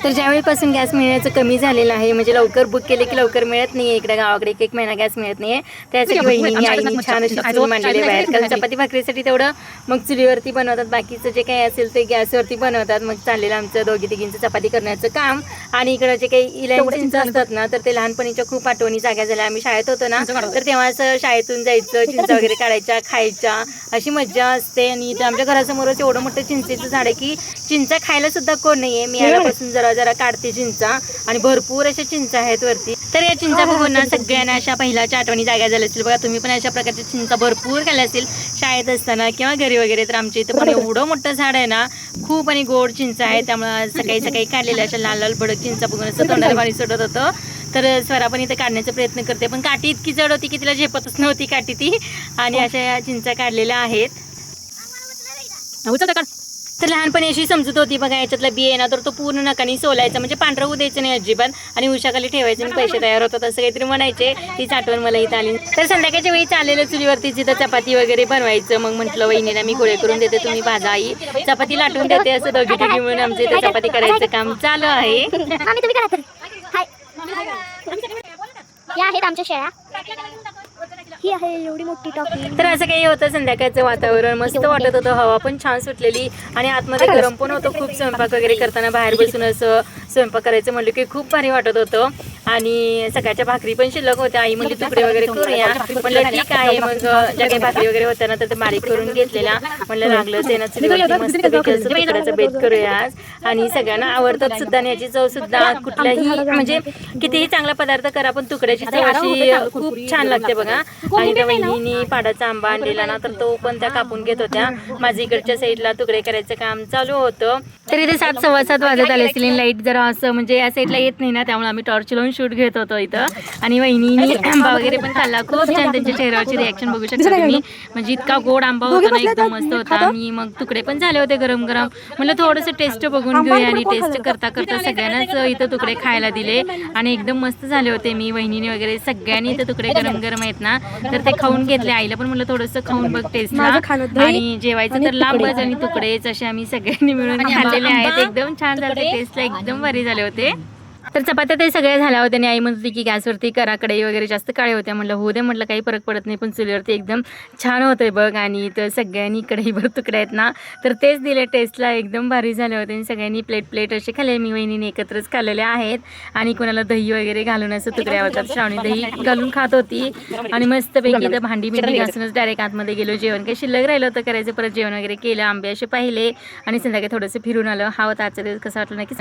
तर ज्यावेळीपासून गॅस मिळण्याचं कमी झालेलं आहे, म्हणजे लवकर बुक केले की लवकर मिळत नाही आहे, इकडे गावाकडे 1 महिना गॅस मिळत नाही आहे, त्यासाठी वहिनीने आईने छान अशी चूल मांडलेली बाहेर. कारण चपाती भाकरीसाठी तेवढं मग चुलीवरती बनवतात, बाकीचं जे काही असेल ते गॅसवरती बनवतात. मग चाललेलं आमचं दोघी तिघींचं चपाती करण्याचं काम. आणि इकडं जे काही इलायची असतात ना, तर ते लहानपणीच्या खूप आठवणी जाग्या झाल्या. आम्ही शाळेत होतो ना, तर तेव्हा असं शाळेतून जायचं, चिंचा वगैरे काढायच्या, खायच्या, अशी मज्जा असते. आणि इथं आमच्या घरासमोरच एवढं मोठं चिंचेचं झाड आहे की चिंचा खायला सुद्धा कोण नाहीये. मी आल्यापासून जरा जरा काढते चिंचा आणि भरपूर अशा चिंचा आहेत वरती. तर या चिंचा बघून ना सगळ्यांना अशा पहिल्याच्या आठवणी जाग्या झाल्या असतील बघा. तुम्ही पण अशा प्रकारच्या चिंचा भरपूर खाल्ल्या असतील शाळेत असताना किंवा घरी वगैरे. तर आमच्या इथं पण एवढं मोठं झाड आहे ना, खूप आणि गोड चिंचा आहे. त्यामुळे सकाळी सकाळी काढलेल्या अशा लाल लाल भडक चिंचा बघून असं तोंडाला पाणी सुटत होतं. तर स्वरा पण इथं काढण्याचा प्रयत्न करते, पण काठी इतकी जड होती की तिला झेपतच नव्हती काठी ती. आणि अशा या चिंचा काढलेल्या आहेत. तर लहानपणी अशी समजत होती बघा, याच्यातला बी आहे ना, तर तो पूर्ण नकानी सोलायचा, म्हणजे पांढरं होऊ द्यायचं नाही अजिबात, आणि उशाखाली ठेवायचं आणि पैसे तयार होतात असं काहीतरी म्हणायचे. तीच आठवण मला इथं आली. तर संध्याकाळच्या वेळी चाललेलं चुलीवरती तिथं चपाती वगैरे बनवायचं. मग म्हटलं वहिनीला मी गोळे करून देते, तुम्ही भाजा आई, चपाती लाटून देते. असं दोघी तिघी मिळून आमचं इथं चपाती करायचं काम चालू आहे. या आहेत आमच्या शेळ्या, ही आहे एवढी मोठी टॉकी. तर असं काही होतं, संध्याकाळचं वातावरण मस्त वाटत होतं, हवा पण छान सुटलेली आणि आतमध्ये गरम पण होतं खूप. स्वयंपाक वगैरे करताना बाहेर बसून असं स्वयंपाक करायचं म्हणलं की खूप भारी वाटत होतं. आणि सकाळच्या भाकरी पण शिल्लक होत्या. आई म्हणजे तुकडे वगैरे करूया, म्हणलं ठीक आहे. मग ज्या काही भाकरी वगैरे होत्या ना, तर ते बारीक करून घेतलेल्या. म्हणलं लागलं ते ना चुलीवरती मस्त तुकड्याचा बेत करूया आज. आणि सगळ्यांना आवडतात सुद्धा, आणि याची चव सुद्धा कुठल्याही म्हणजे कितीही चांगला पदार्थ करा पण तुकड्याची चव अशी खूप छान लागते बघा. आणि त्या वहिनीने पाडाचा आंबा आणलेला ना, तर तो पण त्या कापून घेत होत्या. माझ्या इकडच्या साईडला तुकडे करायचं काम चालू होतं. तर इथे 7 सव्वा 7 वाजत आले असतील. लाईट जरा असं म्हणजे या साईडला येत नाही ना, त्यामुळे आम्ही टॉर्च लावून शूट घेत होतो इथं. आणि वहिनीने आंबा वगैरे पण खाल्ला, खूप छान. त्यांच्या चेहऱ्यावरची रिॲक्शन बघू शकता तुम्ही, म्हणजे इतका गोड आंबा होता ना, एकदम मस्त होता. आणि मग तुकडे पण झाले होते गरम गरम. म्हणलं थोडंसं टेस्ट बघून घेऊया, आणि टेस्ट करता करता सगळ्यांनाच इथं तुकडे खायला दिले आणि एकदम मस्त झाले होते. मी वहिनीने वगैरे सगळ्यांनी इथं तुकडे गरम गरम आहेत ना, तर ते खाऊन घेतले. आईला पण म्हणलं थोडंसं खाऊन बघ टेस्टला. आणि जेवायचं तर लांबच आणि तुकडेच असे आम्ही सगळ्यांनी मिळून खाल्लेले आहेत. एकदम छान झाले, टेस्टला एकदम भारी झाले होते. तर चपात्या ते सगळ्या झाल्या होत्या. आणि आई म्हणत होती की गॅसवरती करा, कढई वगैरे जास्त काळे होत्या. म्हटलं होऊ दे, म्हटलं काही फरक पडत नाही, पण चुलीवरती एकदम छान होतंय बघ. आणि तर सगळ्यांनी कढईभर तुकडे आहेत ना, तर तेच दिले टेस्टला, एकदम भारी झाले होते. आणि सगळ्यांनी प्लेट असे खाल्ले. मी वहिनीने एकत्रच खाल्लेले आहेत. आणि कोणाला दही वगैरे घालून असं तुकड्या होतात, श्रावणी दही घालून खात होती. आणि मस्तपैकी तर भांडी घासूनच डायरेक्ट आतमध्ये गेलो. जेवण काही शिल्लक राहिलं होतं करायचं, परत जेवण वगैरे केलं, आंबे असे पाहिले आणि संध्याकाळी थोडंसं फिरून आलं. हा होता आजचा दिवस, कसा वाटलं नक्की.